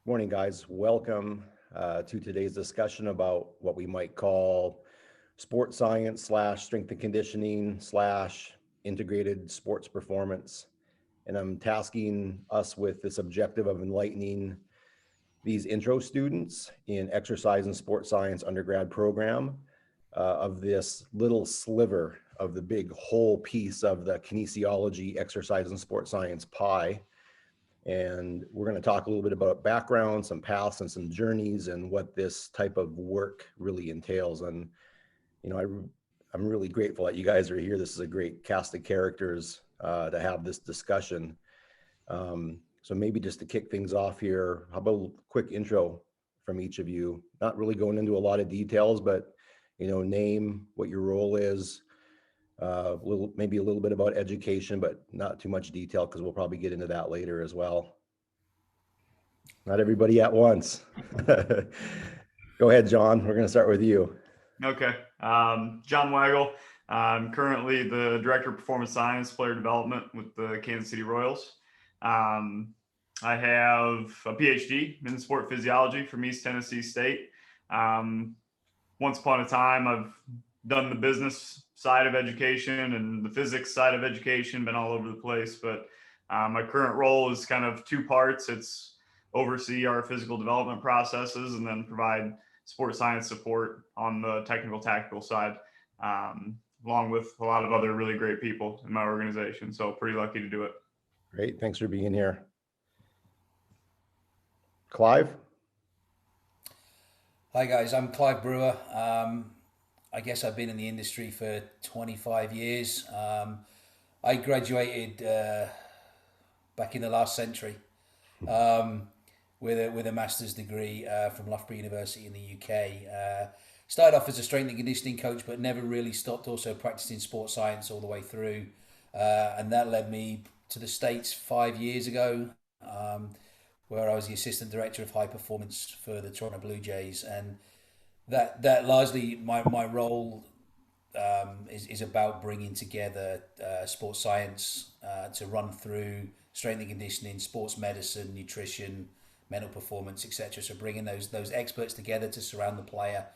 Morning, guys. Welcome to today's discussion about what we might call sports science slash strength and conditioning slash integrated sports performance. And I'm tasking us with this objective of enlightening these intro students in exercise and sports science undergrad program of this little sliver of the big whole piece of the kinesiology, exercise and sports science pie. And we're going to talk a little bit about background, some paths and some journeys and what this type of work really entails. And, I'm really grateful that you guys are here. This is a great cast of characters to have this discussion. So maybe just to kick things off here, how about a quick intro from each of you? Not really going into a lot of details, but, name, what your role is, maybe a little bit about education, but not too much detail because we'll probably get into that later as well. Not everybody at once. Go ahead, John. We're going to start with you. Okay. John Weigel. I'm currently the Director of Performance Science, Player Development with the Kansas City Royals. I have a PhD in sport physiology from East Tennessee State. Once upon a time, I've done the business side of education and the physics side of education, been all over the place. But my current role is kind of two parts. It's oversee our physical development processes and then provide sports science support on the technical tactical side, along with a lot of other really great people in my organization. So pretty lucky to do it. Great. Thanks for being here. Clive? Hi guys, I'm Clive Brewer. I guess I've been in the industry for 25 years. I graduated back in the last century with a master's degree from Loughborough University in the UK. Started off as a strength and conditioning coach, but never really stopped also practicing sports science all the way through. And that led me to the States 5 years ago, where I was the assistant director of high performance for the Toronto Blue Jays. And that largely my role is about bringing together sports science to run through strength and conditioning, sports medicine, nutrition, mental performance, etc. So bringing those experts together to surround the player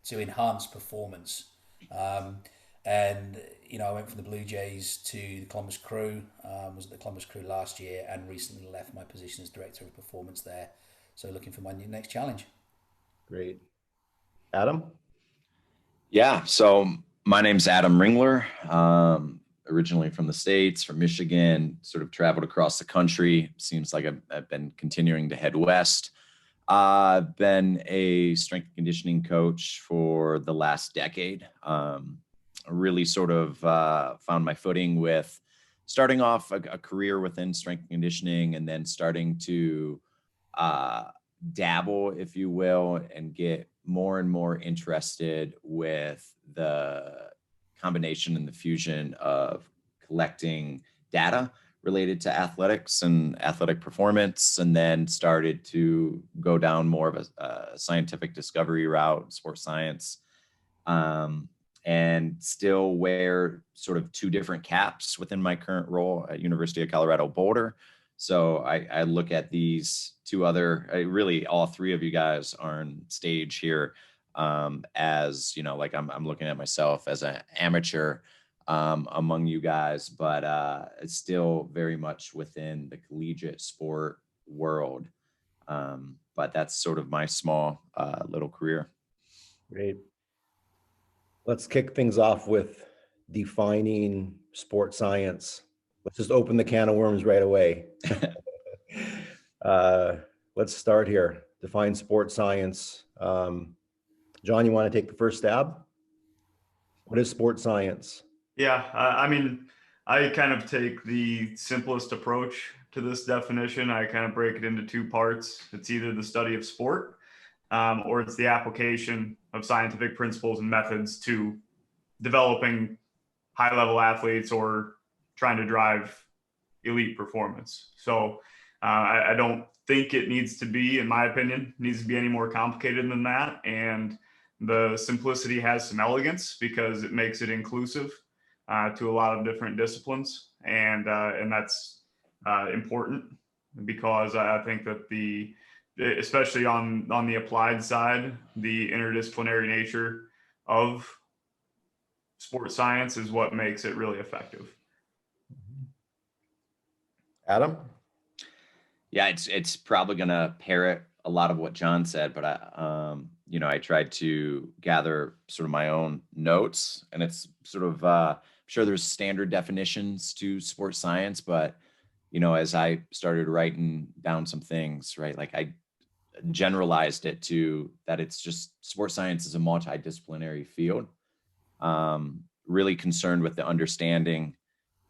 to enhance performance. And I went from the Blue Jays to the Columbus Crew. Was at the Columbus Crew last year, and recently left my position as director of performance there. So looking for my next challenge. Great. Adam? Yeah, so my name's Adam Ringler, originally from the States, from Michigan, sort of traveled across the country. Seems like I've been continuing to head west. I've been a strength and conditioning coach for the last decade. Really sort of found my footing with starting off a career within strength and conditioning and then starting to dabble, if you will, and get more and more interested with the combination and the fusion of collecting data related to athletics and athletic performance, and then started to go down more of a scientific discovery route, sports science, and still wear sort of two different caps within my current role at University of Colorado Boulder. So I look at these two other, really all three of you guys are on stage here as, like I'm looking at myself as an amateur among you guys, but it's still very much within the collegiate sport world. But that's sort of my small little career. Great. Let's kick things off with defining sports science. Let's just open the can of worms right away. Let's start here. Define sports science. John, you want to take the first stab? What is sports science? Yeah, I kind of take the simplest approach to this definition. I kind of break it into two parts. It's either the study of sport or it's the application of scientific principles and methods to developing high-level athletes or trying to drive elite performance. So I don't think it needs to be, in my opinion, needs to be any more complicated than that. And the simplicity has some elegance because it makes it inclusive to a lot of different disciplines. And that's important because I think that the especially on the applied side, the interdisciplinary nature of sports science is what makes it really effective. Adam? Yeah, it's probably gonna parrot a lot of what John said, but I tried to gather sort of my own notes, and it's sort of I'm sure there's standard definitions to sports science, but as I started writing down some things, right, like I generalized it to that it's just sports science is a multidisciplinary field, really concerned with the understanding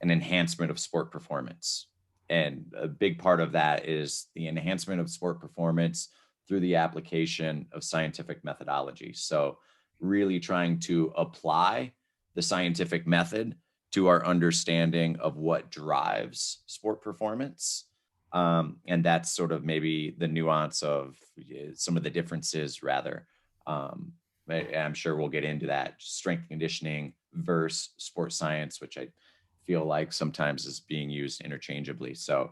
and enhancement of sport performance. And a big part of that is the enhancement of sport performance through the application of scientific methodology. So, really trying to apply the scientific method to our understanding of what drives sport performance. And that's sort of maybe the nuance of some of the differences, rather. I'm sure we'll get into that strength conditioning versus sports science, which I feel like sometimes is being used interchangeably. So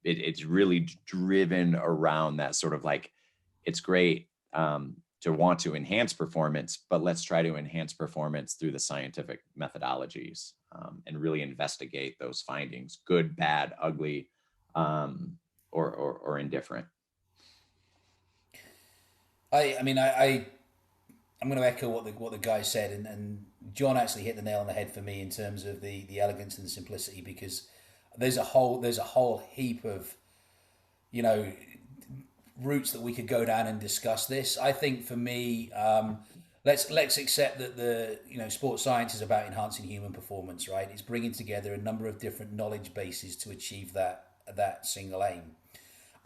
it's really driven around that sort of like, it's great to want to enhance performance, but let's try to enhance performance through the scientific methodologies and really investigate those findings, good, bad, ugly, or indifferent. I'm going to echo what the guy said, and John actually hit the nail on the head for me in terms of the elegance and the simplicity, because there's a whole heap of routes that we could go down and discuss this. I think for me, let's accept that the sports science is about enhancing human performance, right? It's bringing together a number of different knowledge bases to achieve that single aim.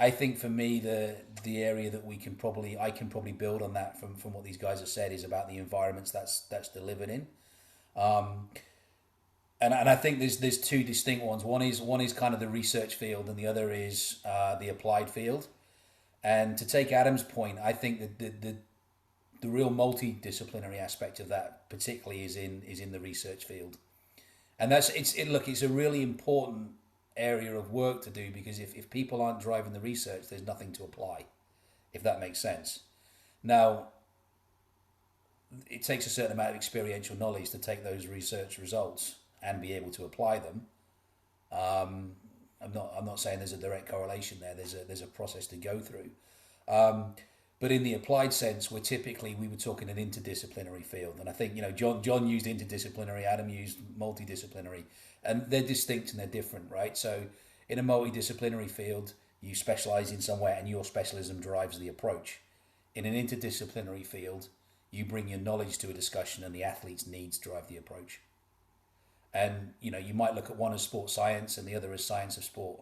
I think for me, the area that I can probably build on that from what these guys have said is about the environments that's delivered in, and I think there's two distinct ones. One is kind of the research field, and the other is the applied field. And to take Adam's point, I think that the real multidisciplinary aspect of that, particularly, is in the research field, and it's a really important area of work to do, because if people aren't driving the research, there's nothing to apply, if that makes sense. Now, it takes a certain amount of experiential knowledge to take those research results and be able to apply them. I'm not saying there's a direct correlation there. There's a process to go through. But in the applied sense, we were talking an interdisciplinary field, and I think John used interdisciplinary, Adam used multidisciplinary, and they're distinct and they're different, right? So in a multidisciplinary field, you specialize in somewhere, and your specialism drives the approach. In an interdisciplinary field, you bring your knowledge to a discussion, and the athlete's needs drive the approach. And you might look at one as sports science and the other as science of sport.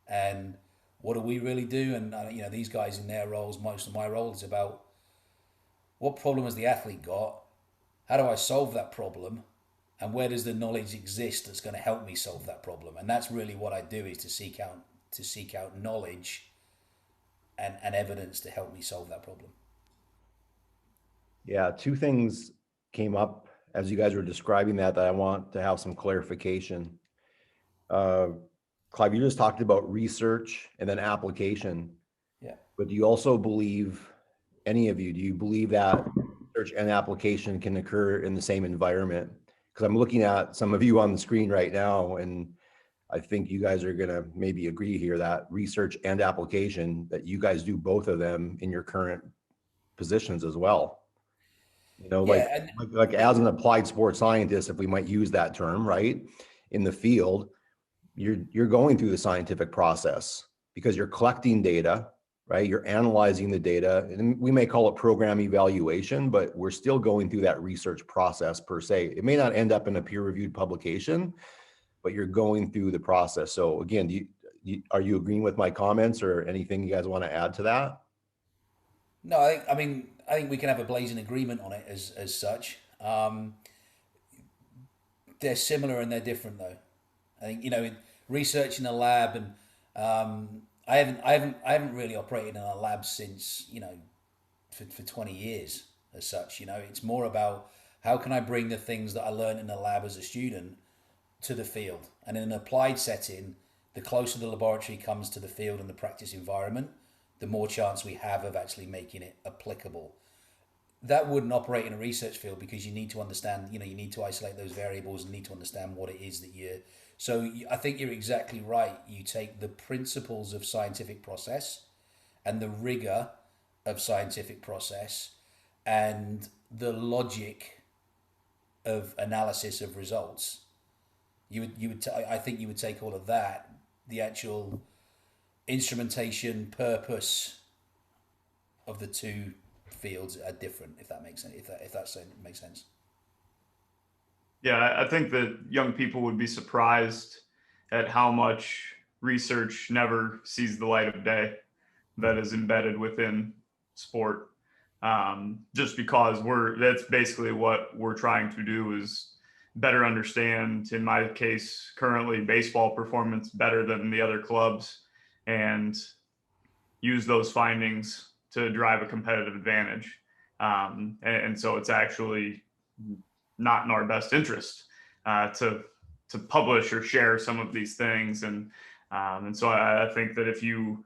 And what do we really do? And these guys in their roles, most of my role is about what problem has the athlete got? How do I solve that problem? And where does the knowledge exist that's going to help me solve that problem? And that's really what I do, is to seek out knowledge and evidence to help me solve that problem. Yeah, two things came up as you guys were describing that I want to have some clarification. Clive, you just talked about research and then application. Yeah. But do you also believe, do you believe that research and application can occur in the same environment? Because I'm looking at some of you on the screen right now, and I think you guys are going to maybe agree here that research and application, that you guys do both of them in your current positions as well. Like as an applied sports scientist, if we might use that term, right, in the field, you're going through the scientific process because you're collecting data, right? You're analyzing the data, and we may call it program evaluation, but we're still going through that research process per se. It may not end up in a peer-reviewed publication, but you're going through the process. So again, are you agreeing with my comments, or anything you guys want to add to that? No, I think we can have a blazing agreement on it as such. They're similar and they're different, though. I think research in a lab, and I haven't really operated in a lab since for 20 years as such. It's more about how can I bring the things that I learned in the lab as a student to the field, and in an applied setting, the closer the laboratory comes to the field and the practice environment, the more chance we have of actually making it applicable. That wouldn't operate in a research field because you need to understand, you need to isolate those variables and need to understand what it is that you're. So I think you're exactly right. You take the principles of scientific process and the rigor of scientific process and the logic of analysis of results. I think you would take all of that, the actual instrumentation purpose of the two fields are different, if that makes sense. If that makes sense. Yeah, I think that young people would be surprised at how much research never sees the light of day that is embedded within sport. Just because that's basically what we're trying to do is better understand, in my case, currently baseball performance better than the other clubs, and use those findings to drive a competitive advantage. And so it's actually not in our best interest to publish or share some of these things. And so I think that if you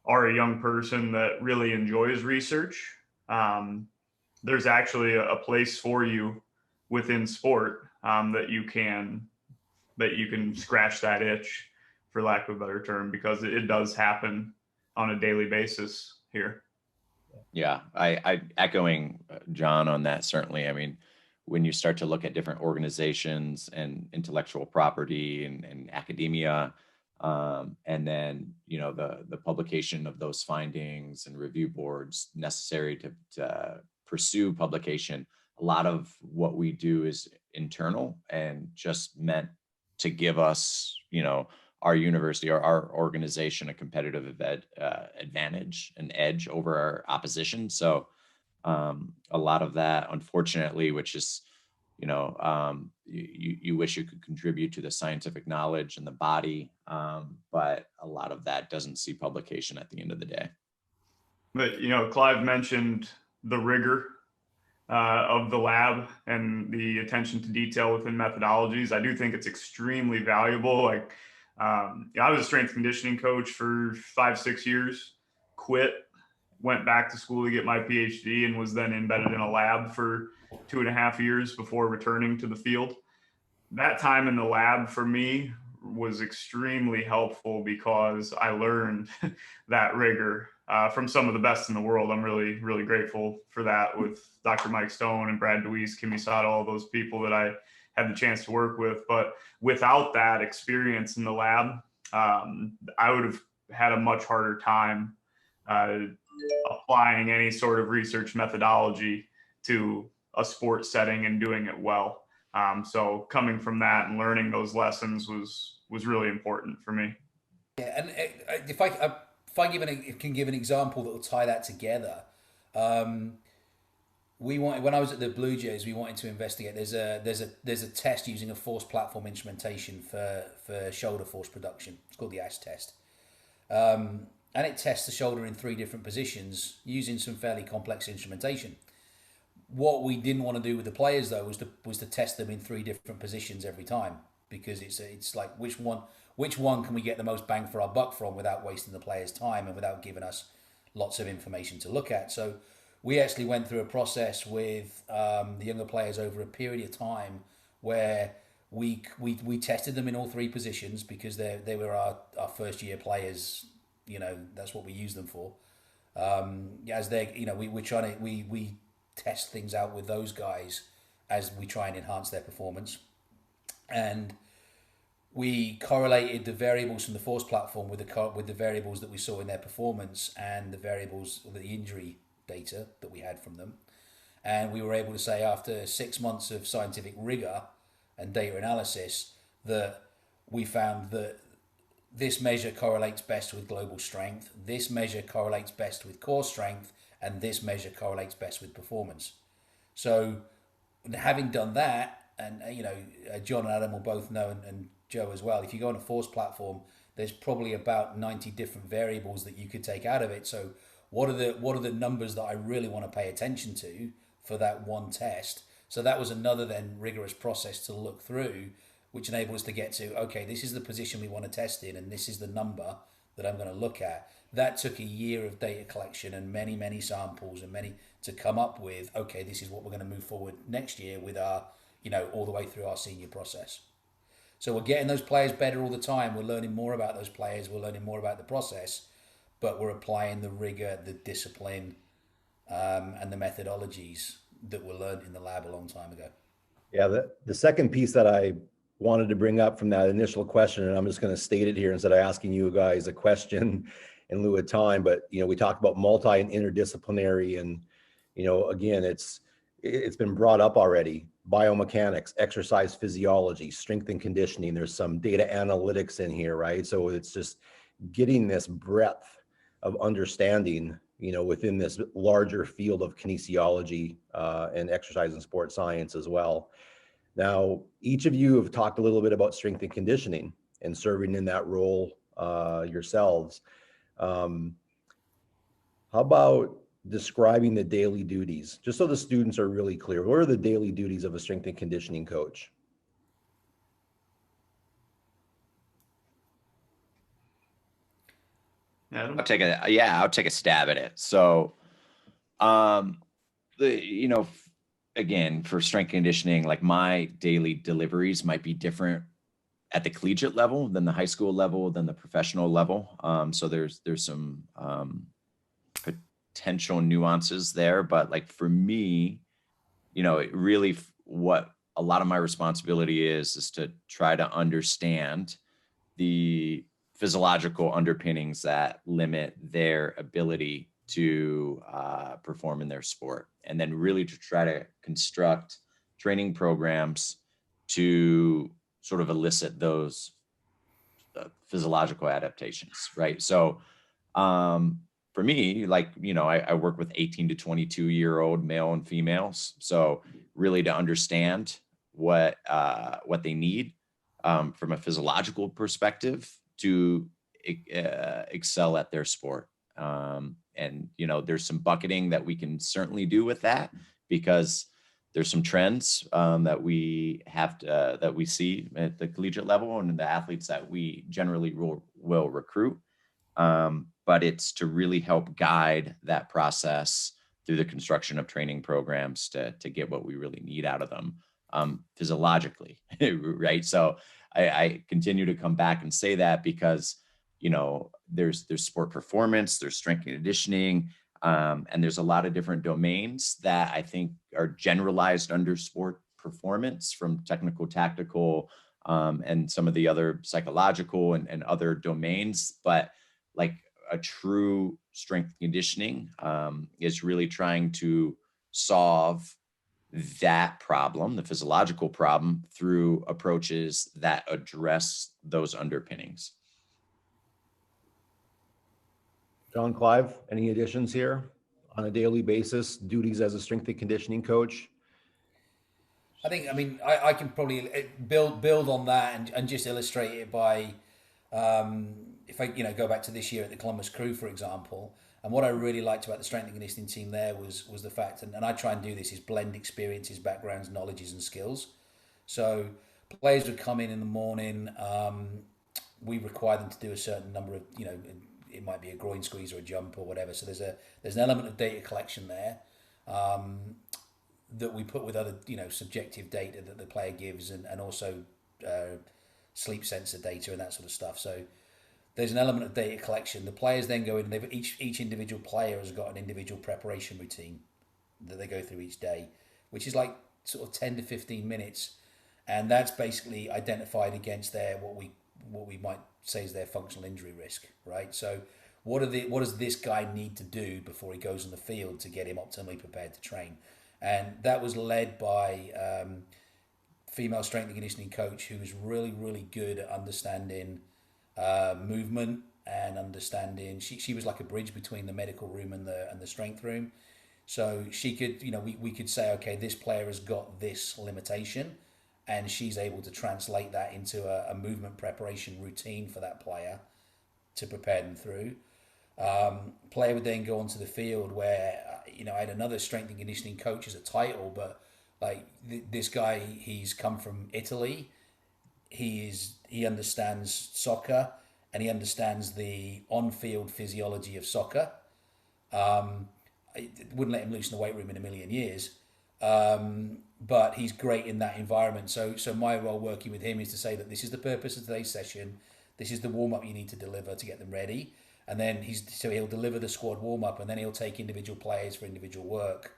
are a young person that really enjoys research, there's actually a place for you within sport that you can scratch that itch, for lack of a better term, because it does happen on a daily basis here. Yeah, I echoing John on that, certainly. I mean, when you start to look at different organizations and intellectual property and academia, and then, the publication of those findings and review boards necessary to pursue publication, a lot of what we do is internal and just meant to give us, our university or our organization a competitive advantage, an edge over our opposition. So a lot of that, unfortunately, which is, you wish you could contribute to the scientific knowledge and the body, but a lot of that doesn't see publication at the end of the day. But, Clive mentioned the rigor of the lab and the attention to detail within methodologies. I do think it's extremely valuable. Like, I was a strength conditioning coach for 5-6 years, quit, went back to school to get my PhD, and was then embedded in a lab for 2.5 years before returning to the field. That time in the lab for me was extremely helpful because I learned that rigor from some of the best in the world. I'm really, really grateful for that, with Dr. Mike Stone and Brad DeWeese, Kimmy Sato, all those people that I had the chance to work with. But without that experience in the lab, I would have had a much harder time applying any sort of research methodology to a sports setting and doing it well. So coming from that and learning those lessons was really important for me. Yeah, and if I can give an example that will tie that together, when I was at the Blue Jays, we wanted to investigate. There's a test using a force platform instrumentation for shoulder force production. It's called the ASH test, and it tests the shoulder in 3 different positions using some fairly complex instrumentation. What we didn't want to do with the players, though, was to test them in 3 different positions every time, because it's like which one can we get the most bang for our buck from without wasting the players' time and without giving us lots of information to look at. So we actually went through a process with the younger players over a period of time where we tested them in all 3 positions, because they were our first year players. That's what we use them for. As they, we test things out with those guys as we try and enhance their performance. And we correlated the variables from the force platform with the variables that we saw in their performance and the variables of the injury data that we had from them. And we were able to say, after 6 months of scientific rigor and data analysis, that we found that this measure correlates best with global strength, this measure correlates best with core strength, and this measure correlates best with performance. So having done that, and John and Adam will both know, and Joe as well, if you go on a force platform, there's probably about 90 different variables that you could take out of it. So what are the numbers that I really want to pay attention to for that one test? So that was another then rigorous process to look through, which enable us to get to, okay, this is the position we want to test in, and this is the number that I'm going to look at. That took a year of data collection and many samples and many to come up with, okay, this is what we're going to move forward next year with our, all the way through our senior process. So we're getting those players better all the time. We're learning more about those players. We're learning more about the process, but we're applying the rigor, the discipline, and the methodologies that were learned in the lab a long time ago. Yeah, the second piece that I wanted to bring up from that initial question, and I'm just going to state it here instead of asking you guys a question in lieu of time, but we talked about multi and interdisciplinary, and again, it's been brought up already. Biomechanics, exercise physiology, strength and conditioning. There's some data analytics in here, right? So it's just getting this breadth of understanding, within this larger field of kinesiology and exercise and sports science as well. Now, each of you have talked a little bit about strength and conditioning and serving in that role yourselves. How about describing the daily duties, just so the students are really clear? What are the daily duties of a strength and conditioning coach? Adam? I'll take a stab at it. So, again, for strength conditioning, like my daily deliveries might be different at the collegiate level than the high school level, than the professional level. So there's some potential nuances there, but like for me, it really, what a lot of my responsibility is to try to understand the physiological underpinnings that limit their ability to perform in their sport, and then really to try to construct training programs to sort of elicit those physiological adaptations, right? So for me, like, I work with 18 to 22-year-old male and females. So really to understand what they need from a physiological perspective to excel at their sport. And, there's some bucketing that we can certainly do with that, because there's some trends that we have to, that we see at the collegiate level and the athletes that we generally will recruit. But it's to really help guide that process through the construction of training programs to get what we really need out of them physiologically, right? So I continue to come back and say that because, there's sport performance, there's strength and conditioning, and there's a lot of different domains that I think are generalized under sport performance, from technical, tactical, and some of the other psychological and other domains. But like a true strength conditioning is really trying to solve that problem, the physiological problem, through approaches that address those underpinnings. John Clive, any additions here on a daily basis, duties as a strength and conditioning coach? I can probably build on that and just illustrate it by, if I go back to this year at the Columbus Crew, for example. And what I really liked about the strength and conditioning team there was the fact, and I try and do this, is blend experiences, backgrounds, knowledges, and skills. So players would come in the morning. We require them to do a certain number of, it might be a groin squeeze or a jump or whatever. So there's an element of data collection there that we put with other, subjective data that the player gives, and also sleep sensor data and that sort of stuff. So there's an element of data collection. The players then go in, and each individual player has got an individual preparation routine that they go through each day, which is like sort of 10 to 15 minutes. And that's basically identified against their, what we might say is their functional injury risk, right? So what does this guy need to do before he goes on the field to get him optimally prepared to train? And that was led by female strength and conditioning coach who was really, really good at understanding movement and understanding. She was like a bridge between the medical room and the strength room. So she could, we could say, okay, this player has got this limitation, and she's able to translate that into a movement preparation routine for that player to prepare them through. Player would then go onto the field where, I had another strength and conditioning coach as a title, but like this guy, he's come from Italy. he understands soccer, and he understands the on-field physiology of soccer. I wouldn't let him loose in the weight room in a million years. But he's great in that environment. So my role working with him is to say that this is the purpose of today's session. This is the warm up you need to deliver to get them ready. And then he'll deliver the squad warm up, and then he'll take individual players for individual work.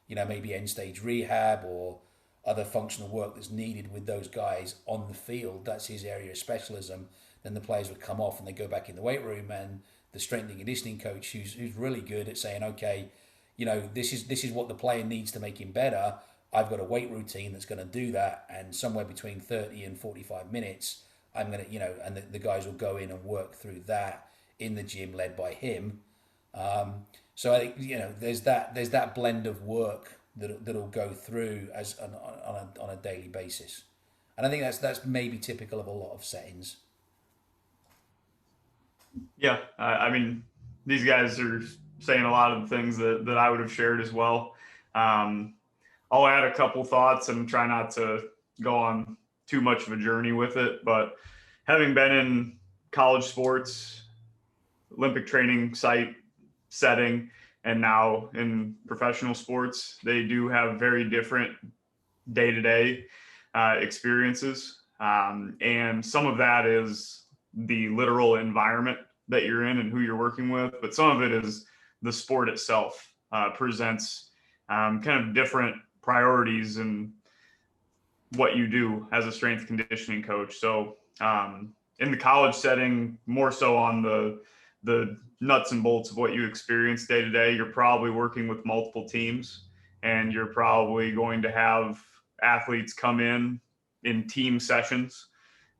Maybe end stage rehab or other functional work that's needed with those guys on the field. That's his area of specialism. Then the players would come off and they go back in the weight room, and the strength and conditioning coach who's really good at saying, okay, this is what the player needs to make him better. I've got a weight routine that's going to do that, and somewhere between 30 and 45 minutes, I'm going to, and the guys will go in and work through that in the gym led by him. So I think, there's that blend of work that'll go through as on a daily basis, and I think that's maybe typical of a lot of settings. Yeah, I mean, these guys are saying a lot of the things that I would have shared as well. I'll add a couple thoughts and try not to go on too much of a journey with it. But having been in college sports, Olympic training site setting, and now in professional sports, they do have very different day-to-day experiences. And some of that is the literal environment that you're in and who you're working with, but some of it is the sport itself presents kind of different priorities in what you do as a strength conditioning coach. So in the college setting, more so on the nuts and bolts of what you experience day to day, you're probably working with multiple teams, and you're probably going to have athletes come in team sessions,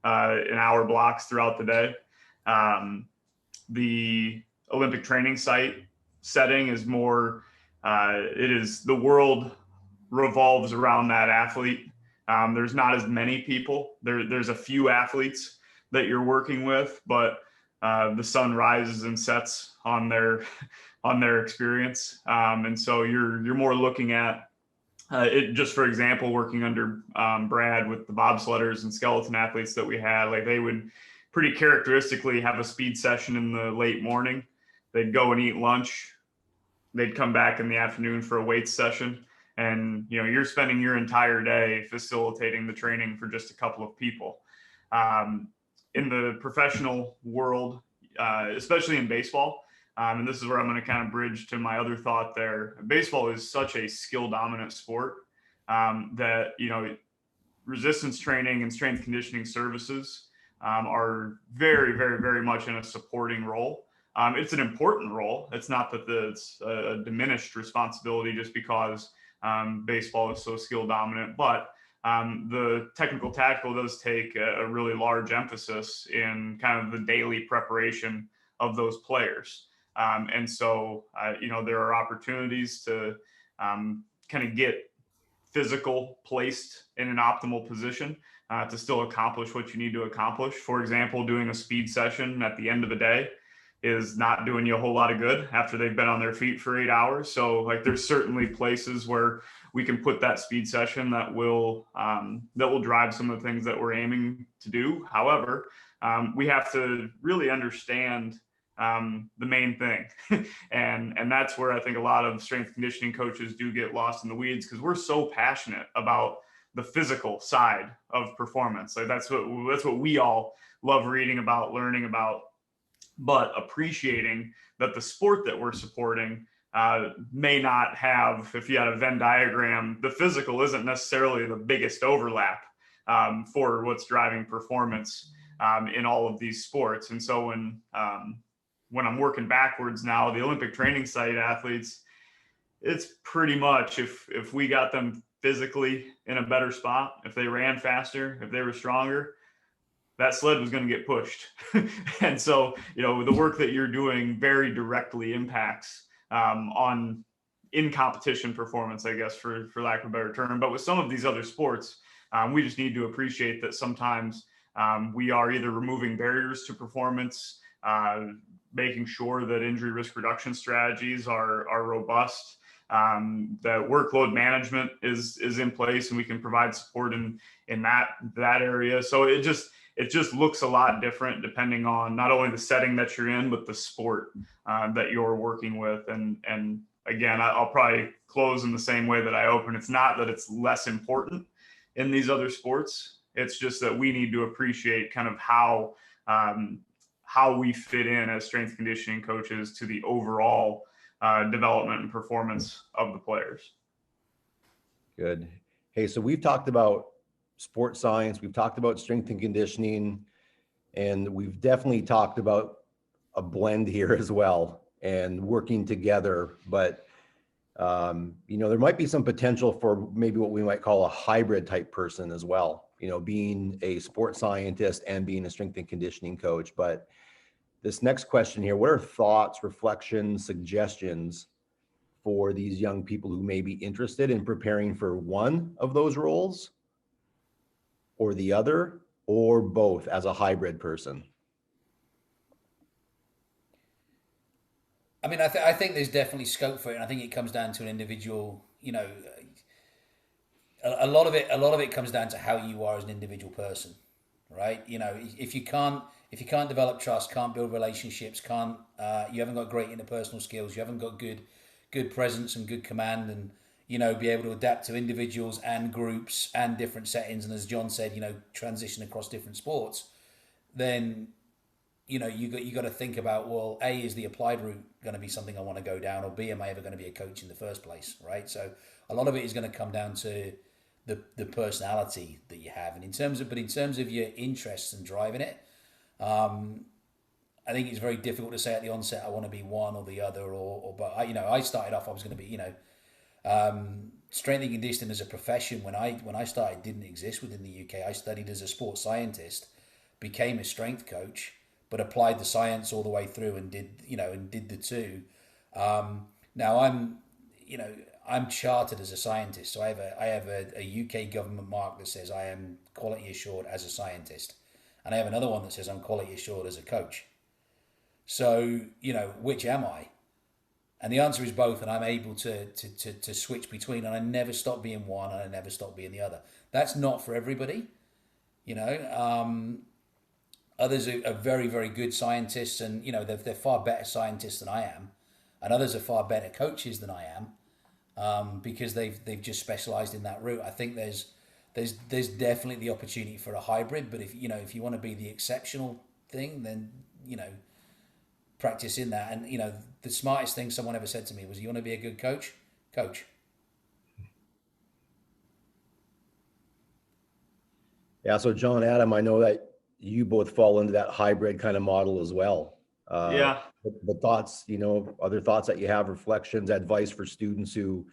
in hour blocks throughout the day. The Olympic training site setting is more, the world revolves around that athlete. There's not as many people. There's a few athletes that you're working with, but the sun rises and sets on their experience. And so you're more looking at it. Just for example, working under Brad with the bobsledders and skeleton athletes that we had, like they would pretty characteristically have a speed session in the late morning. They'd go and eat lunch. They'd come back in the afternoon for a weights session. And, you're spending your entire day facilitating the training for just a couple of people. In the professional world, especially in baseball, and this is where I'm going to kind of bridge to my other thought there. Baseball is such a skill dominant sport that, resistance training and strength conditioning services are very, very, very much in a supporting role. It's an important role. It's not that it's a diminished responsibility just because baseball is so skill dominant, but the technical tactical does take a really large emphasis in kind of the daily preparation of those players. And so, there are opportunities to kind of get physical placed in an optimal position to still accomplish what you need to accomplish. For example, doing a speed session at the end of the day is not doing you a whole lot of good after they've been on their feet for 8 hours. So there's certainly places where we can put that speed session that will drive some of the things that we're aiming to do. However, we have to really understand the main thing. and that's where I think a lot of strength conditioning coaches do get lost in the weeds, because we're so passionate about the physical side of performance. That's what we all love reading about, learning about, but appreciating that the sport that we're supporting may not have, if you had a Venn diagram, the physical isn't necessarily the biggest overlap for what's driving performance in all of these sports. And so when I'm working backwards now, the Olympic training site athletes, it's pretty much if we got them physically in a better spot, if they ran faster, if they were stronger, that sled was going to get pushed. And so, the work that you're doing very directly impacts on in competition performance, I guess, for lack of a better term. But with some of these other sports, we just need to appreciate that sometimes we are either removing barriers to performance, making sure that injury risk reduction strategies are robust, that workload management is in place, and we can provide support in that area. So it just looks a lot different depending on not only the setting that you're in, but the sport that you're working with. And again, I'll probably close in the same way that I open. It's not that it's less important in these other sports. It's just that we need to appreciate kind of how we fit in as strength conditioning coaches to the overall development and performance of the players. Good. Hey, so we've talked about sports science, we've talked about strength and conditioning, and we've definitely talked about a blend here as well and working together. But there might be some potential for maybe what we might call a hybrid type person as well, being a sports scientist and being a strength and conditioning coach. But this next question here, what are thoughts, reflections, suggestions for these young people who may be interested in preparing for one of those roles or the other, or both as a hybrid person? I mean, I think there's definitely scope for it, and I think it comes down to an individual. A lot of it comes down to how you are as an individual person, right? If you can't develop trust, can't build relationships, you haven't got great interpersonal skills, you haven't got good presence and good command, and be able to adapt to individuals and groups and different settings, and as John said, transition across different sports, then you got to think about, well, A, is the applied route going to be something I want to go down, or B, am I ever going to be a coach in the first place, right? So a lot of it is going to come down to the personality that you have, and in terms of your interests and driving it, I think it's very difficult to say at the onset I want to be one or the other, but I started off, I was going to be strength and conditioning as a profession when I started didn't exist within the UK. I studied as a sports scientist, became a strength coach, but applied the science all the way through and did the two. Now I'm chartered as a scientist, so I have a UK government mark that says I am quality assured as a scientist, and I have another one that says I'm quality assured as a coach. So which am I? And the answer is both, and I'm able to switch between, and I never stop being one and I never stop being the other. That's not for everybody, Others are very, very good scientists, and they're far better scientists than I am, and others are far better coaches than I am, because they've just specialised in that route. I think there's definitely the opportunity for a hybrid, but if you want to be the exceptional thing, then practice in that. And the smartest thing someone ever said to me was, "You want to be a good coach? Coach." Yeah. So John, Adam, I know that you both fall into that hybrid kind of model as well. Yeah. But thoughts, other thoughts that you have, reflections, advice for students who,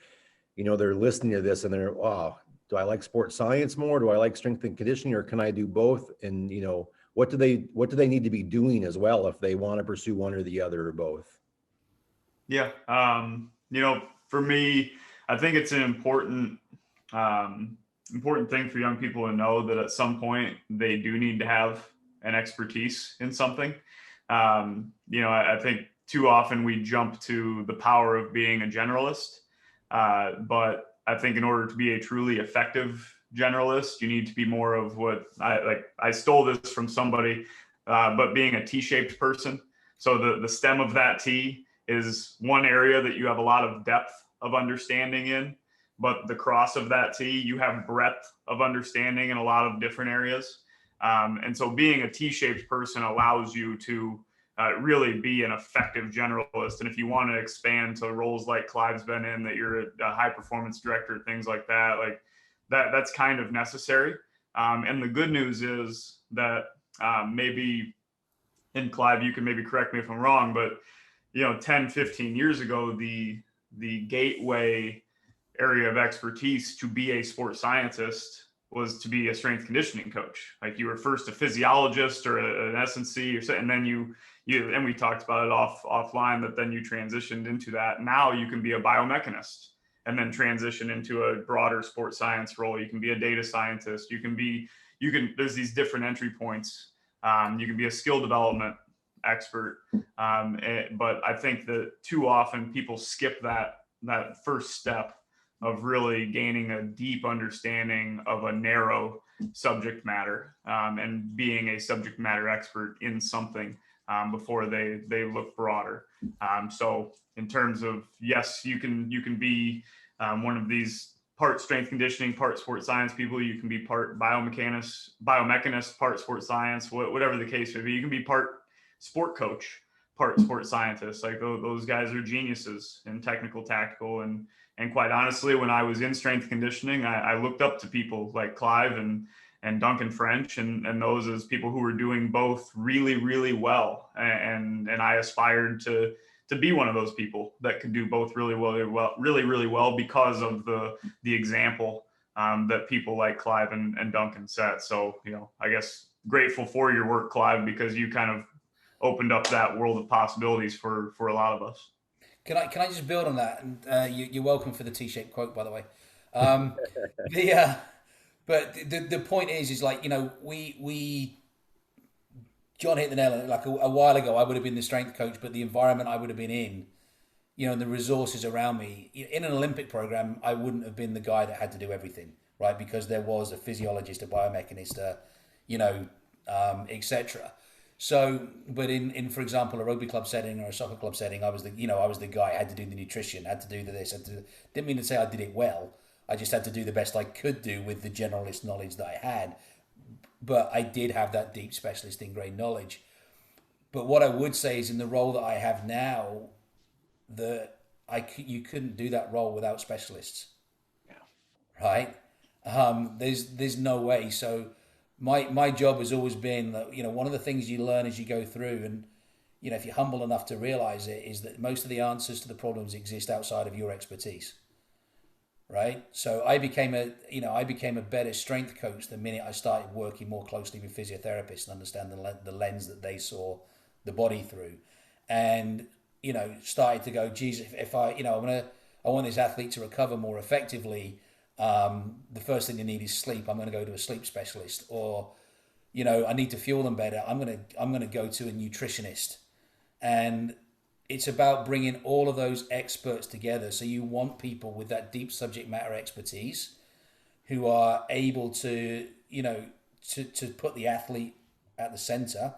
they're listening to this and they're, wow, do I like sports science more? Do I like strength and conditioning, or can I do both? And, what do they need to be doing as well if they want to pursue one or the other or both? Yeah. For me, I think it's an important thing for young people to know that at some point they do need to have an expertise in something. I think too often we jump to the power of being a generalist. But I think in order to be a truly effective generalist, you need to be more of what I stole this from somebody, but being a T-shaped person. So the stem of that T is one area that you have a lot of depth of understanding in, but the cross of that T, you have breadth of understanding in a lot of different areas. And so being a T-shaped person allows you to really be an effective generalist. And if you want to expand to roles like Clive's been in, that you're a high performance director, things like that, that's kind of necessary. And the good news is that maybe, and Clive, you can maybe correct me if I'm wrong, but 10, 15 years ago, the gateway area of expertise to be a sports scientist was to be a strength conditioning coach. Like, you were first a physiologist or an S&C, and then you and we talked about it offline, that then you transitioned into that. Now you can be a biomechanist and then transition into a broader sports science role. You can be a data scientist. There's these different entry points. You can be a skill development expert. But I think that too often people skip that that first step of really gaining a deep understanding of a narrow subject matter, and being a subject matter expert in something, before they look broader. So in terms of, yes, you can be one of these part strength conditioning, part sports science people. You can be part biomechanist, part sports science, whatever the case may be. You can be part sport coach, part sports scientist. Like those guys are geniuses in technical, tactical, and quite honestly, when I was in strength conditioning, I looked up to people like Clive and Duncan French and those as people who were doing both really, really well. And I aspired to be one of those people that could do both really well because of the example, that people like Clive and Duncan set. So, I guess grateful for your work, Clive, because you kind of opened up that world of possibilities for a lot of us. Can I just build on that? And you're welcome for the T-shaped quote, by the way. The but the point is like, we John hit the nail on it. Like a while ago, I would have been the strength coach, but the environment I would have been in, and the resources around me in an Olympic program, I wouldn't have been the guy that had to do everything, right? Because there was a physiologist, a biomechanist, etc. So, but in for example, a rugby club setting or a soccer club setting, I was the guy. I had to do the nutrition, had to do this, didn't mean to say I did it well. I just had to do the best I could do with the generalist knowledge that I had. But I did have that deep specialist ingrained knowledge. But what I would say is in the role that I have now, you couldn't do that role without specialists, right? There's no way. So my job has always been that, one of the things you learn as you go through, and if you're humble enough to realize it, is that most of the answers to the problems exist outside of your expertise, right? So I became a better strength coach the minute I started working more closely with physiotherapists and understand the lens that they saw the body through, and started to go, geez, if I want this athlete to recover more effectively, the first thing they need is sleep. I'm going to go to a sleep specialist. Or I need to fuel them better. I'm going to go to a nutritionist. And it's about bringing all of those experts together. So you want people with that deep subject matter expertise who are able to to put the athlete at the center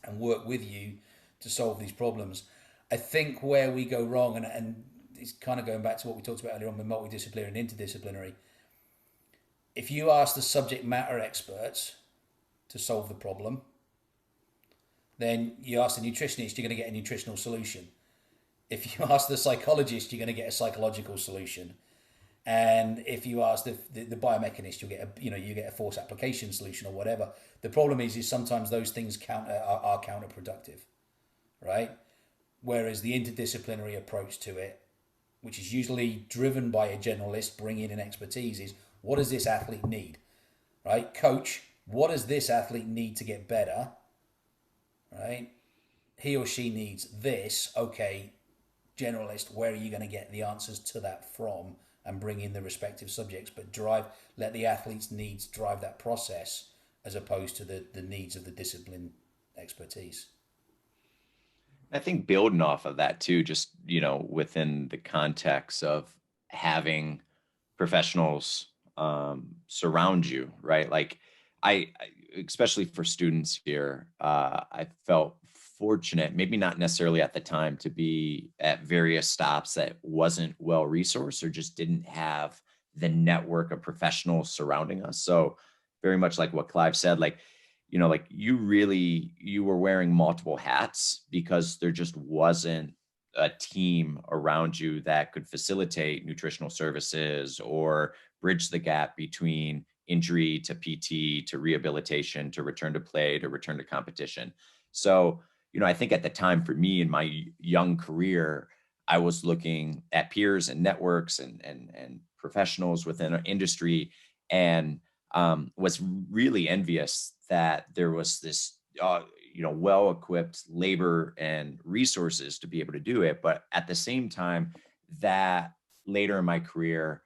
and work with you to solve these problems. I think where we go wrong, and it's kind of going back to what we talked about earlier on with multidisciplinary and interdisciplinary. If you ask the subject matter experts to solve the problem, then you ask the nutritionist, you're going to get a nutritional solution. If you ask the psychologist, you're going to get a psychological solution. And if you ask the biomechanist, you'll get you get a force application solution or whatever. The problem is sometimes those things are counterproductive, right? Whereas the interdisciplinary approach to it, which is usually driven by a generalist bringing in expertise, is what does this athlete need, right? Coach, what does this athlete need to get better, right? He or she needs this. Okay, generalist, where are you going to get the answers to that from, and bring in the respective subjects, but let the athlete's needs drive that process as opposed to the needs of the discipline expertise. I think building off of that too, just, within the context of having professionals surround you, right? Like especially for students here, I felt fortunate, maybe not necessarily at the time, to be at various stops that wasn't well resourced or just didn't have the network of professionals surrounding us. So very much like what Clive said, like you were wearing multiple hats because there just wasn't a team around you that could facilitate nutritional services or bridge the gap between injury to PT to rehabilitation to return to play to return to competition. So, I think at the time for me in my young career, I was looking at peers and networks and professionals within our industry, and was really envious that there was this, well-equipped labor and resources to be able to do it. But at the same time, that later in my career,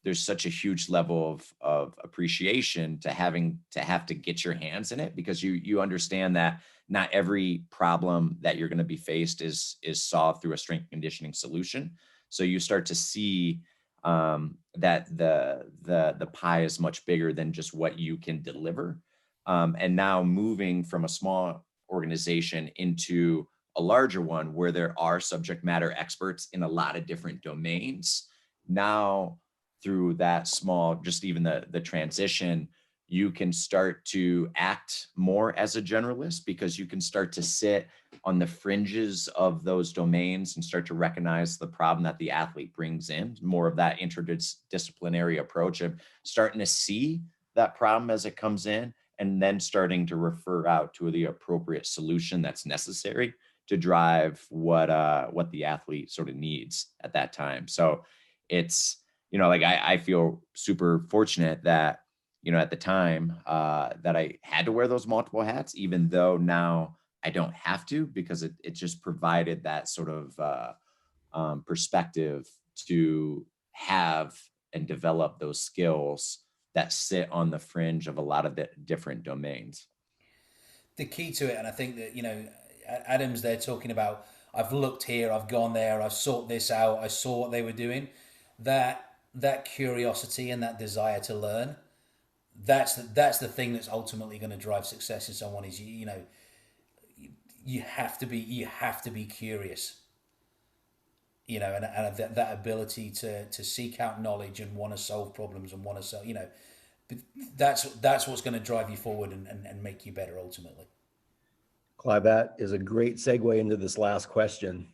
there's such a huge level of appreciation to have to get your hands in it, because you understand that not every problem that you're going to be faced is solved through a strength and conditioning solution. So you start to see that the pie is much bigger than just what you can deliver. And now moving from a small organization into a larger one where there are subject matter experts in a lot of different domains, now through that small, just even the transition, you can start to act more as a generalist, because you can start to sit on the fringes of those domains and start to recognize the problem that the athlete brings in, more of that interdisciplinary approach of starting to see that problem as it comes in, and then starting to refer out to the appropriate solution that's necessary to drive what the athlete sort of needs at that time. So it's, like I feel super fortunate that, at the time that I had to wear those multiple hats, even though now I don't have to, because it just provided that sort of perspective to have and develop those skills that sit on the fringe of a lot of the different domains. The key to it, and I think that, Adam's there talking about, I've looked here, I've gone there, I've sought this out, I saw what they were doing. That curiosity and that desire to learn, that's the thing that's ultimately going to drive success in someone. Is you have to be curious, and that ability to seek out knowledge and want to solve problems and want to solve, that's what's going to drive you forward and make you better ultimately. Clive, that is a great segue into this last question.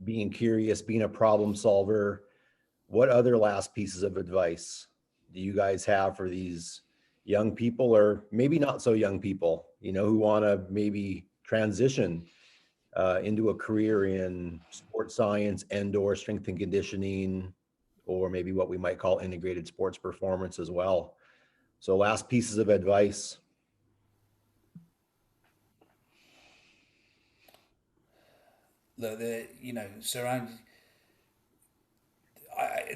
Being curious, being a problem solver. What other last pieces of advice do you guys have for these young people, or maybe not so young people, who want to maybe transition into a career in sports science and/or strength and conditioning, or maybe what we might call integrated sports performance as well? So last pieces of advice. Surround.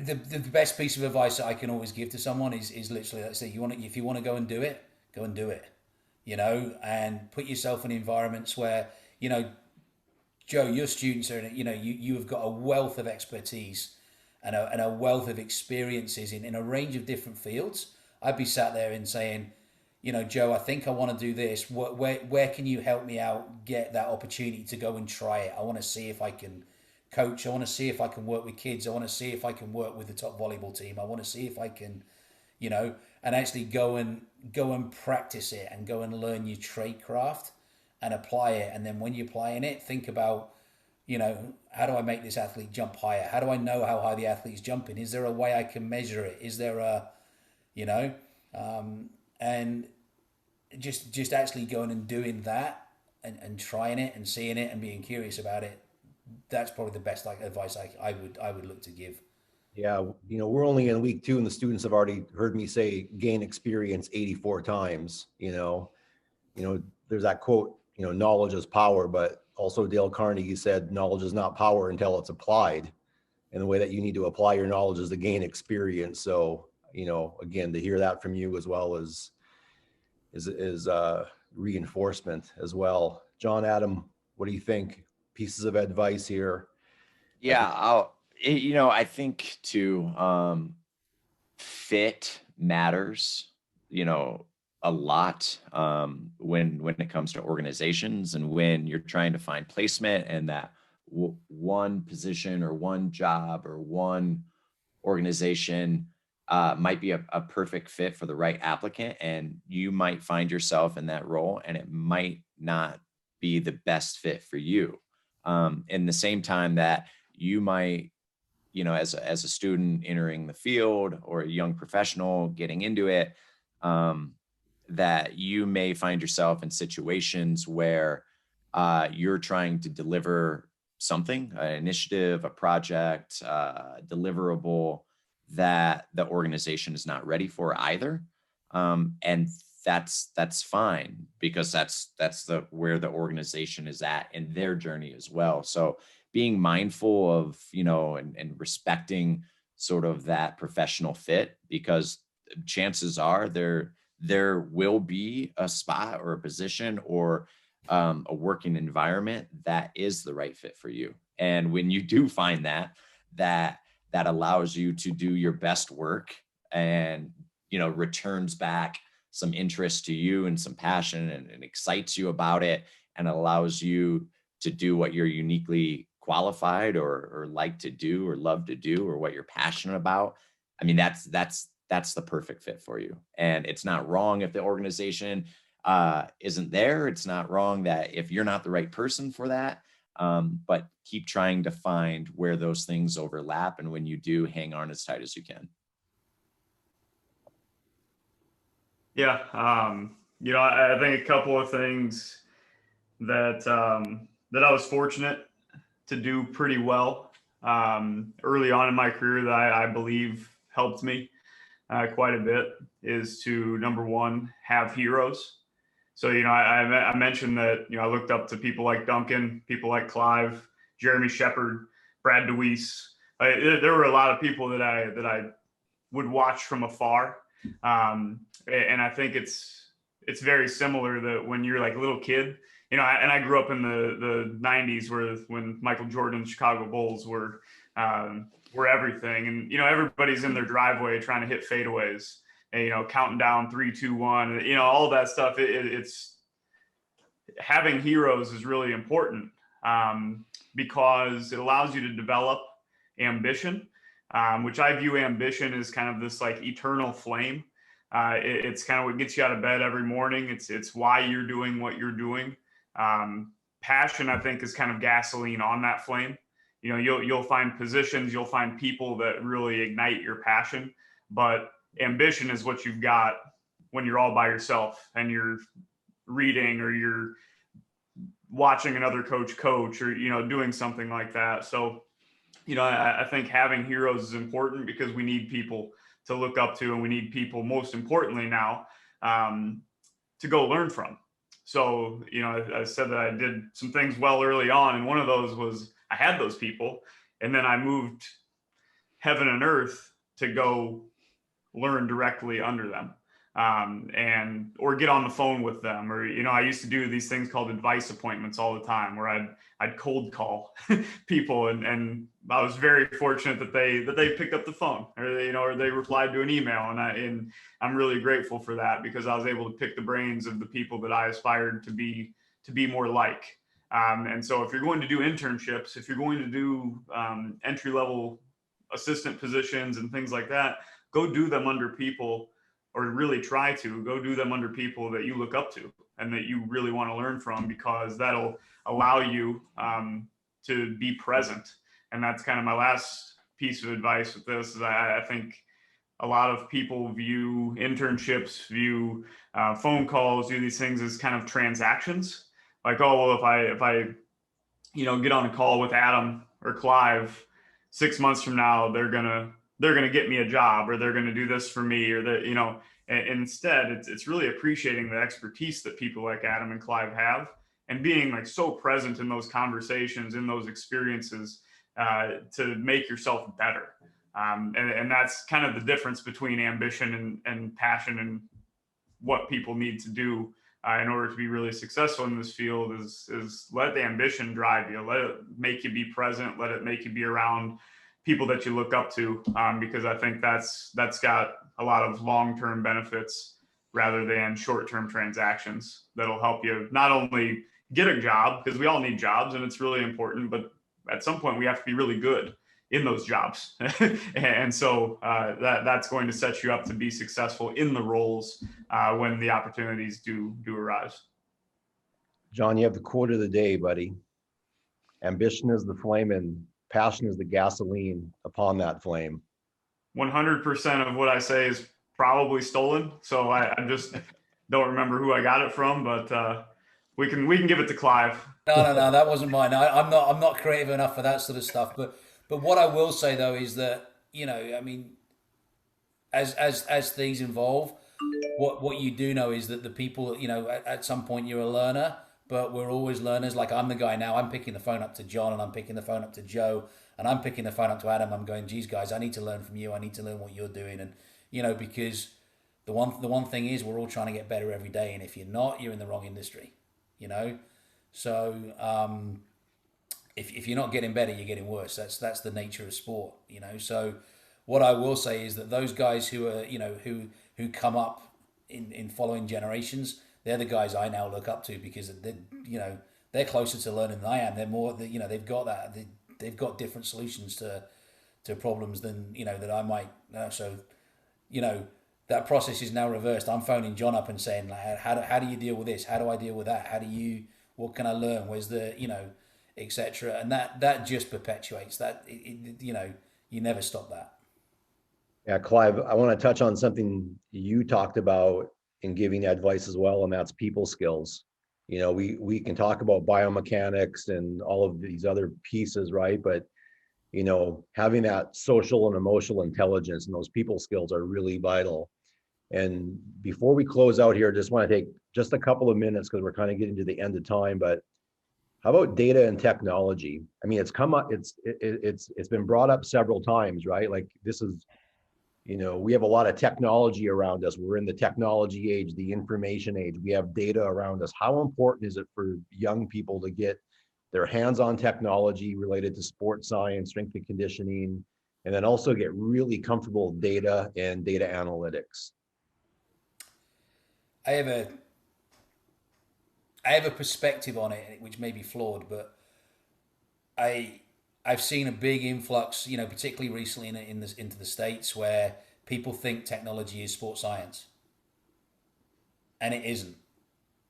The best piece of advice that I can always give to someone is literally, let's say, if you want to go and do it, go and do it, and put yourself in environments where, Joe, your students are, you have got a wealth of expertise and a wealth of experiences in a range of different fields. I'd be sat there and saying, Joe, I think I want to do this. Where can you help me out, get that opportunity to go and try it? I want to see if I can coach. I want to see if I can work with kids. I want to see if I can work with the top volleyball team. I want to see if I can, and actually go and practice it and go and learn your trade craft and apply it. And then when you're applying it, think about, how do I make this athlete jump higher? How do I know how high the athlete's jumping? Is there a way I can measure it? Is there and just actually going and doing that and trying it and seeing it and being curious about it. That's probably the best advice I would look to give. Yeah, we're only in week 2 and the students have already heard me say gain experience 84 times. There's that quote, knowledge is power, but also Dale Carnegie said knowledge is not power until it's applied. And the way that you need to apply your knowledge is to gain experience. So, again, to hear that from you as well is reinforcement as well. John, Adam, what do you think? Pieces of advice here? Yeah, I think too, fit matters, a lot when it comes to organizations, and when you're trying to find placement, and that one position or one job or one organization might be a perfect fit for the right applicant, and you might find yourself in that role and it might not be the best fit for you. In the same time that you might, as a student entering the field or a young professional getting into it, that you may find yourself in situations where you're trying to deliver something, an initiative, a project, deliverable that the organization is not ready for either. And that's fine, because that's where the organization is at in their journey as well. So being mindful of, and respecting sort of that professional fit, because chances are there will be a spot or a position or a working environment that is the right fit for you. And when you do find that allows you to do your best work and, returns back some interest to you and some passion, and excites you about it, and allows you to do what you're uniquely qualified or like to do or love to do, or what you're passionate about. I mean, that's the perfect fit for you. And it's not wrong if the organization isn't there. It's not wrong that if you're not the right person for that. But keep trying to find where those things overlap. And when you do, hang on as tight as you can. Yeah. I think a couple of things that that I was fortunate to do pretty well early on in my career that I believe helped me quite a bit is to, number one, have heroes. So, I mentioned that, I looked up to people like Duncan, people like Clive, Jeremy Shepard, Brad DeWeese. There were a lot of people that I would watch from afar. And I think it's very similar that when you're like a little kid, and I grew up in the 90s when Michael Jordan and the Chicago Bulls were everything. And, everybody's in their driveway trying to hit fadeaways, and, counting down 3, 2, 1, all that stuff. It's having heroes is really important because it allows you to develop ambition, which I view ambition as kind of this like eternal flame. It's kind of what gets you out of bed every morning. It's why you're doing what you're doing. Passion, I think, is kind of gasoline on that flame. You'll find positions, you'll find people that really ignite your passion, but ambition is what you've got when you're all by yourself and you're reading or you're watching another coach or, doing something like that. So, I think having heroes is important because we need people to look up to, and we need people, most importantly now, to go learn from. So, I said that I did some things well early on, and one of those was I had those people, and then I moved heaven and earth to go learn directly under them, or get on the phone with them, or I used to do these things called advice appointments all the time, where I'd cold call people, and I was very fortunate that they picked up the phone, or they replied to an email, and I'm really grateful for that because I was able to pick the brains of the people that I aspired to be more like. And so if you're going to do internships, if you're going to do entry level assistant positions and things like that, go do them under people, or really try to go do them under people that you look up to and that you really want to learn from, because that'll allow you to be present. And that's kind of my last piece of advice with this is I think a lot of people view internships, view phone calls, do these things as kind of transactions. Like, oh, well, if I get on a call with Adam or Clive 6 months from now, they're gonna get me a job, or they're gonna do this for me, or that, and instead it's really appreciating the expertise that people like Adam and Clive have, and being like so present in those conversations, in those experiences, to make yourself better. And that's kind of the difference between ambition and passion, and what people need to do in order to be really successful in this field is let the ambition drive you, let it make you be present, let it make you be around people that you look up to, because I think that's got a lot of long-term benefits rather than short-term transactions that'll help you not only get a job, because we all need jobs and it's really important, but at some point we have to be really good in those jobs. And so that's going to set you up to be successful in the roles when the opportunities do arise. John, you have the quote of the day, buddy. Ambition is the flame and passion is the gasoline upon that flame. 100% of what I say is probably stolen. So I just don't remember who I got it from, but we can give it to Clive. No, that wasn't mine. I'm not creative enough for that sort of stuff. But what I will say though is that, I mean, as things evolve, what you do know is that the people, at some point you're a learner, but we're always learners. Like I'm the guy now, I'm picking the phone up to John and I'm picking the phone up to Joe and I'm picking the phone up to Adam. I'm going, geez, guys, I need to learn from you. I need to learn what you're doing. And, because the one thing is we're all trying to get better every day. And if you're not, you're in the wrong industry, So if you're not getting better, you're getting worse. That's the nature of sport, So what I will say is that those guys who are, who come up in following generations, they're the guys I now look up to because they're closer to learning than I am. They're more, they've got that, they've got different solutions to problems than that I might. So, that process is now reversed. I'm phoning John up and saying, like, how do you deal with this? How do I deal with that? What can I learn? Where's the etc. And that just perpetuates that. You never stop that. Yeah, Clive, I want to touch on something you talked about in giving advice as well, and that's people skills. We can talk about biomechanics and all of these other pieces, right? But, having that social and emotional intelligence and those people skills are really vital. And before we close out here, just want to take just a couple of minutes because we're kind of getting to the end of time, but how about data and technology? I mean, it's come up, it's been brought up several times, right? Like this is, we have a lot of technology around us. We're in the technology age, the information age. We have data around us. How important is it for young people to get their hands on technology related to sports science, strength and conditioning, and then also get really comfortable with data and data analytics? I have a perspective on it which may be flawed, but I've seen a big influx, particularly recently into the States, where people think technology is sports science, and it isn't.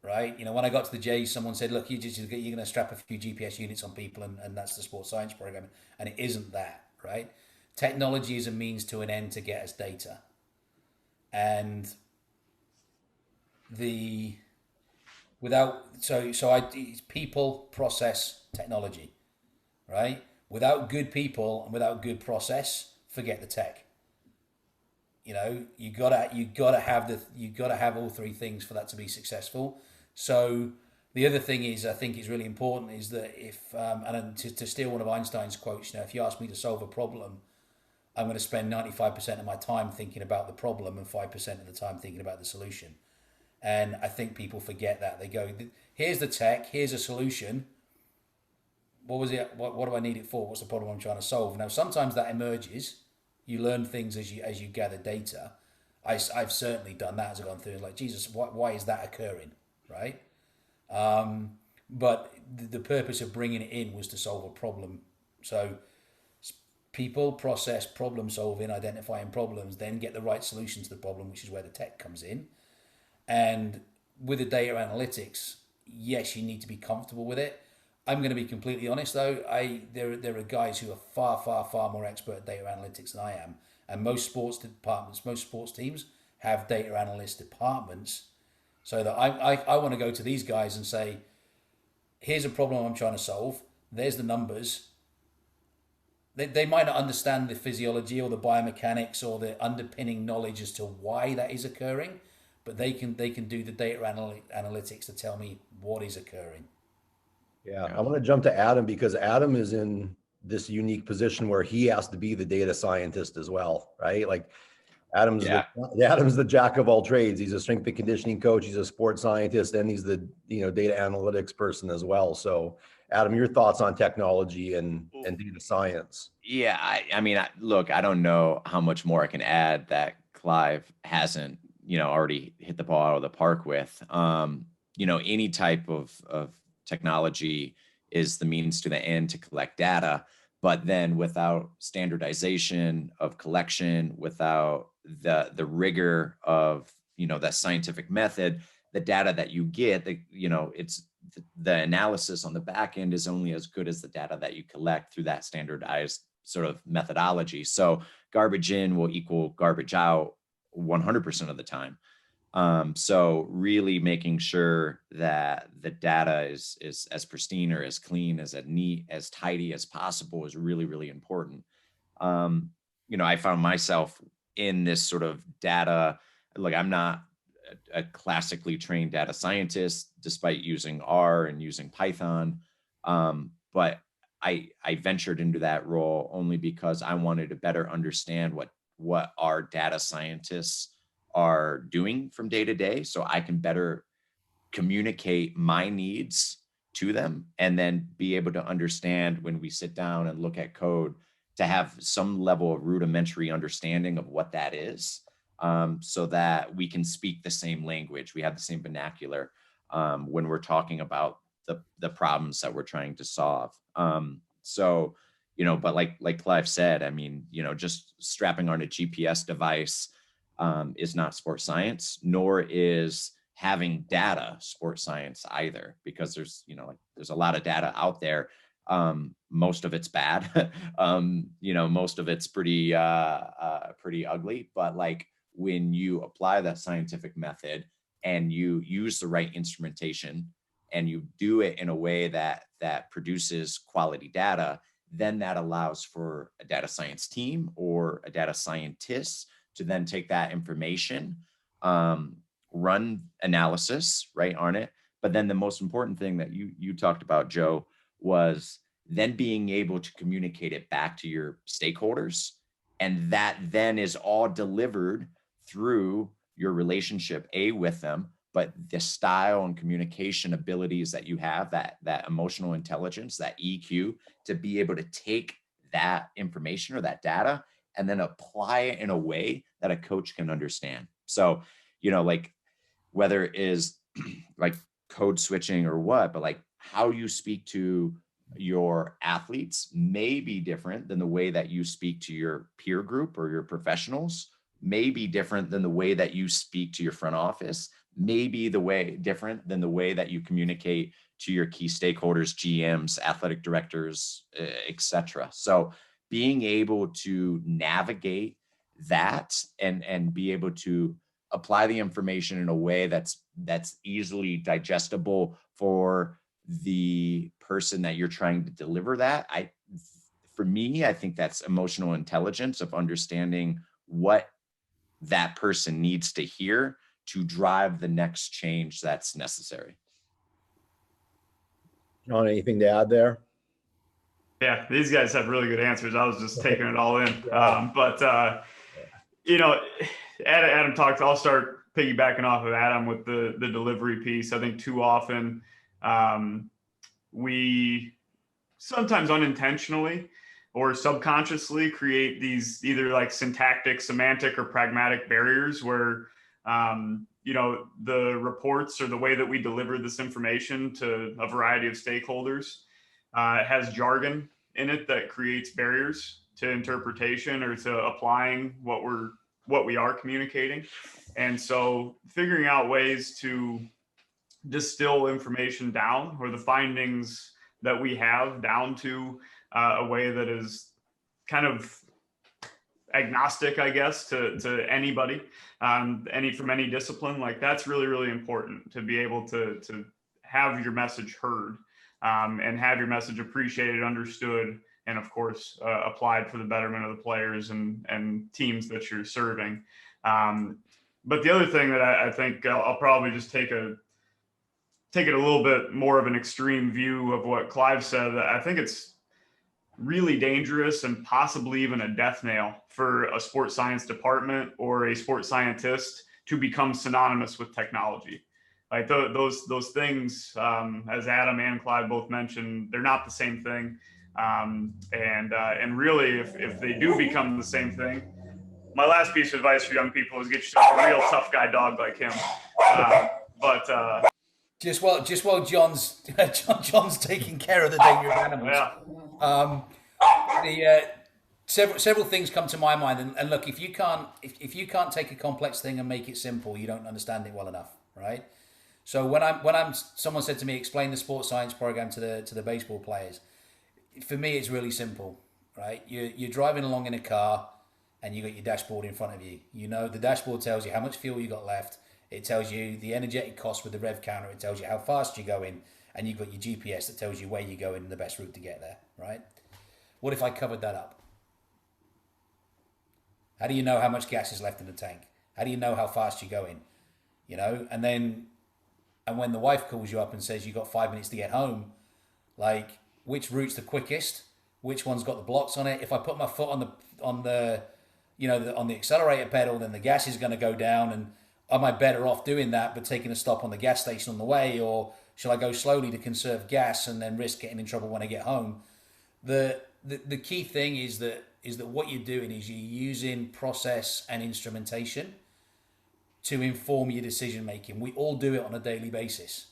Right? When I got to the Jays, someone said, "Look, you're going to strap a few GPS units on people, and that's the sports science program," and it isn't that. Right? Technology is a means to an end to get us data, and people, process, technology, right? Without good people and without good process, forget the tech. You gotta have all three things for that to be successful. So the other thing is, I think is really important is that if and to steal one of Einstein's quotes, if you ask me to solve a problem, I'm going to spend 95% of my time thinking about the problem and 5% of the time thinking about the solution. And I think people forget that. They go, here's the tech, here's a solution. What was it? What do I need it for? What's the problem I'm trying to solve? Now, sometimes that emerges. You learn things as you gather data. I've certainly done that as I've gone through. Like, Jesus, why is that occurring? Right? But the purpose of bringing it in was to solve a problem. So people, process, problem solving, identifying problems, then get the right solution to the problem, which is where the tech comes in. And with the data analytics, yes, you need to be comfortable with it. I'm going to be completely honest though. There are guys who are far, far, far more expert at data analytics than I am. And most sports departments, most sports teams have data analyst departments. So that I want to go to these guys and say, here's a problem I'm trying to solve. There's the numbers. They might not understand the physiology or the biomechanics or the underpinning knowledge as to why that is occurring, but they can do the data analytics to tell me what is occurring. Yeah, I want to jump to Adam because Adam is in this unique position where he has to be the data scientist as well, right? Like Adam's the jack of all trades. He's a strength and conditioning coach. He's a sports scientist, and he's the data analytics person as well. So, Adam, your thoughts on technology and data science? Yeah, I mean, look, I don't know how much more I can add that Clive hasn't, already hit the ball out of the park with. Any type of technology is the means to the end to collect data, but then without standardization of collection, without the rigor of that scientific method, the data that you get, it's the analysis on the back end is only as good as the data that you collect through that standardized sort of methodology. So garbage in will equal garbage out 100% of the time. So really making sure that the data is as pristine or as clean, as neat, as tidy as possible is really, really important. I found myself in this sort of data. Look, I'm not a classically trained data scientist, despite using R and using Python. But I ventured into that role only because I wanted to better understand what our data scientists are doing from day to day, so I can better communicate my needs to them, and then be able to understand when we sit down and look at code, to have some level of rudimentary understanding of what that is, so that we can speak the same language, we have the same vernacular when we're talking about the problems that we're trying to solve. So, but like Clive said, I mean, just strapping on a GPS device is not sports science, nor is having data sports science either, because there's a lot of data out there. Most of it's bad. Most of it's pretty ugly, but like when you apply that scientific method and you use the right instrumentation and you do it in a way that produces quality data, then that allows for a data science team or a data scientist to then take that information, run analysis right on it. But then the most important thing that you talked about, Joe, was then being able to communicate it back to your stakeholders. And that then is all delivered through your relationship with them, but the style and communication abilities that you have, that emotional intelligence, that EQ, to be able to take that information or that data and then apply it in a way that a coach can understand. So, like whether it is like code switching or what, but like how you speak to your athletes may be different than the way that you speak to your peer group or your professionals, may be different than the way that you speak to your front office, may be different than the way that you communicate to your key stakeholders, GMs, athletic directors, etc. So being able to navigate that and be able to apply the information in a way that's easily digestible for the person that you're trying to deliver that. For me, I think that's emotional intelligence of understanding what that person needs to hear to drive the next change that's necessary. John, anything to add there? Yeah, these guys have really good answers. I was just taking it all in. Adam talked, I'll start piggybacking off of Adam with the delivery piece. I think too often we sometimes unintentionally or subconsciously create these either like syntactic, semantic, or pragmatic barriers where, the reports or the way that we deliver this information to a variety of stakeholders has jargon in it that creates barriers to interpretation or to applying what we are communicating. And so figuring out ways to distill information down, or the findings that we have down to a way that is kind of agnostic, I guess, to anybody, from any discipline, like that's really, really important to be able to have your message heard, and have your message appreciated, understood, and of course, applied for the betterment of the players and teams that you're serving. But the other thing that I think I'll probably just take it a little bit more of an extreme view of what Clive said. I think it's really dangerous and possibly even a death nail for a sports science department or a sports scientist to become synonymous with technology. Like those things, as Adam and Clive both mentioned, they're not the same thing. And really, if they do become the same thing, my last piece of advice for young people is get yourself a real tough guy dog like him. Just while John's taking care of the danger of animals. Yeah. Several things come to my mind, and look, if you can't take a complex thing and make it simple, you don't understand it well enough, right? So when someone said to me, explain the sports science program to the baseball players, for me it's really simple, right? You're driving along in a car and you got your dashboard in front of you. The dashboard tells you how much fuel you got left. It tells you the energetic cost with the rev counter. It tells you how fast you're going, and you've got your GPS that tells you where you're going and the best route to get there, right? What if I covered that up? How do you know how much gas is left in the tank? How do you know how fast you're going? you know, and when the wife calls you up and says you got 5 minutes to get home, like which route's the quickest, which one's got the blocks on it. If I put my foot on the on the accelerator pedal, then the gas is going to go down. And am I better off doing that but taking a stop on the gas station on the way, or shall I go slowly to conserve gas and then risk getting in trouble when I get home? The key thing is that what you're doing is you're using process and instrumentation to inform your decision making. We all do it on a daily basis,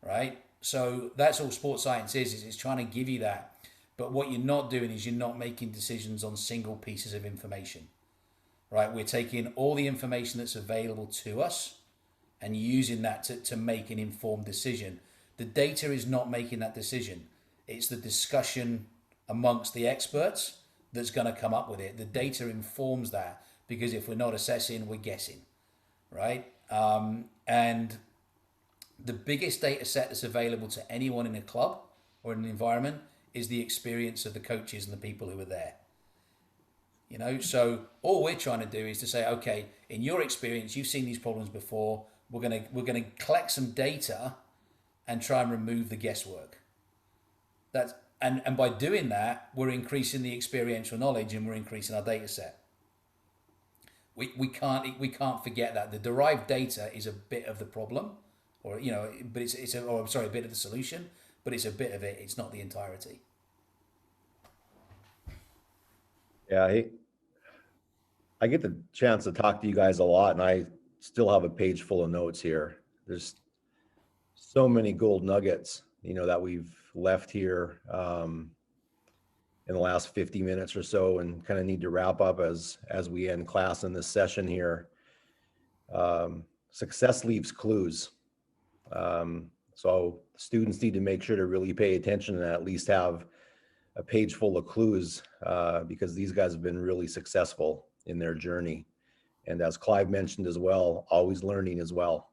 right? So that's all sports science is it's trying to give you that. But what you're not doing is you're not making decisions on single pieces of information, right? We're taking all the information that's available to us and using that to make an informed decision. The data is not making that decision. It's the discussion amongst the experts that's going to come up with it. The data informs that, because if we're not assessing, we're guessing, right? And the biggest data set that's available to anyone in a club or in an environment is the experience of the coaches and the people who are there. You know, so all we're trying to do is to say, okay, in your experience, you've seen these problems before. We're gonna collect some data and try and remove the guesswork. And by doing that, we're increasing the experiential knowledge and we're increasing our data set. We can't forget that the derived data is a bit of the problem, or but a bit of the solution, but it's a bit of it. It's not the entirety. Yeah, I get the chance to talk to you guys a lot, and I still have a page full of notes here. There's so many gold nuggets, that we've left here in the last 50 minutes or so, and kind of need to wrap up as we end class in this session here. Success leaves clues. So students need to make sure to really pay attention and at least have a page full of clues, because these guys have been really successful in their journey. And as Clive mentioned as well, always learning as well.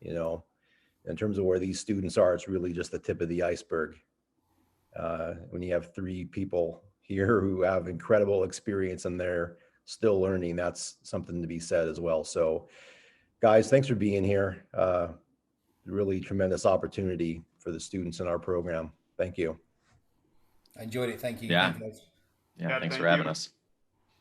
In terms of where these students are, it's really just the tip of the iceberg. When you have 3 people here who have incredible experience and they're still learning, that's something to be said as well. So guys, thanks for being here. Really tremendous opportunity for the students in our program. Thank you. I enjoyed it. Thank you. Yeah. Thank you guys. Yeah, Yeah, thanks thank for having you. us.